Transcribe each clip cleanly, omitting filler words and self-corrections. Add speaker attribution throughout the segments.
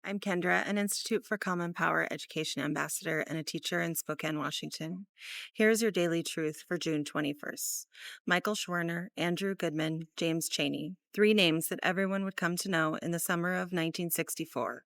Speaker 1: I'm Kendra, an Institute for Common Power Education ambassador and a teacher in Spokane, Washington. Here's your daily truth for June 21st. Michael Schwerner, Andrew Goodman, James Chaney, three names that everyone would come to know in the summer of 1964.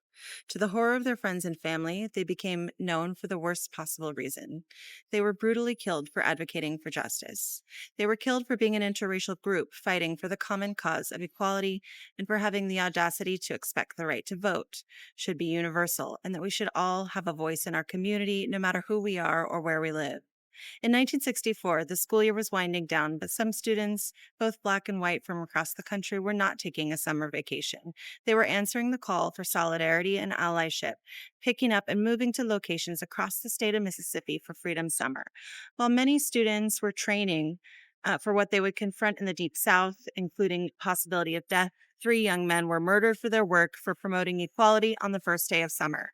Speaker 1: To the horror of their friends and family, they became known for the worst possible reason. They were brutally killed for advocating for justice. They were killed for being an interracial group fighting for the common cause of equality and for having the audacity to expect the right to vote should be universal and that we should all have a voice in our community, no matter who we are or where we live. In 1964, the school year was winding down, but some students, both black and white from across the country, were not taking a summer vacation. They were answering the call for solidarity and allyship, picking up and moving to locations across the state of Mississippi for Freedom Summer. While many students were training for what they would confront in the Deep South, including possibility of death, three young men were murdered for their work for promoting equality on the first day of summer.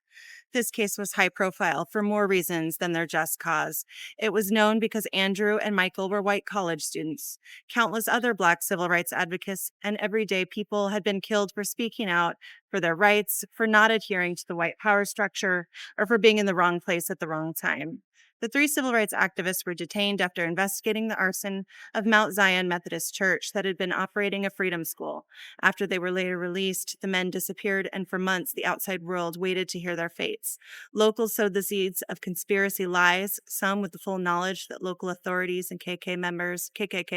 Speaker 1: This case was high profile for more reasons than their just cause. It was known because Andrew and Michael were white college students. Countless other Black civil rights advocates and everyday people had been killed for speaking out for their rights, for not adhering to the white power structure, or for being in the wrong place at the wrong time. The three civil rights activists were detained after investigating the arson of Mount Zion Methodist Church that had been operating a freedom school. After they were later released, the men disappeared, and for months the outside world waited to hear their fates. Locals sowed the seeds of conspiracy lies, some with the full knowledge that local authorities and KKK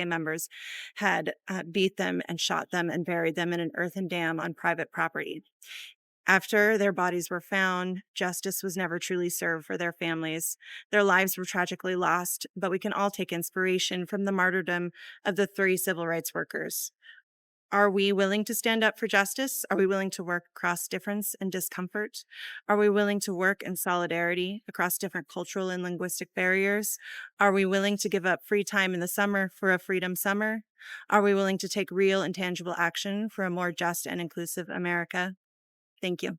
Speaker 1: members had beat them and shot them and buried them in an earthen dam on private property. After their bodies were found, justice was never truly served for their families. Their lives were tragically lost, but we can all take inspiration from the martyrdom of the three civil rights workers. Are we willing to stand up for justice? Are we willing to work across difference and discomfort? Are we willing to work in solidarity across different cultural and linguistic barriers? Are we willing to give up free time in the summer for a freedom summer? Are we willing to take real and tangible action for a more just and inclusive America? Thank you.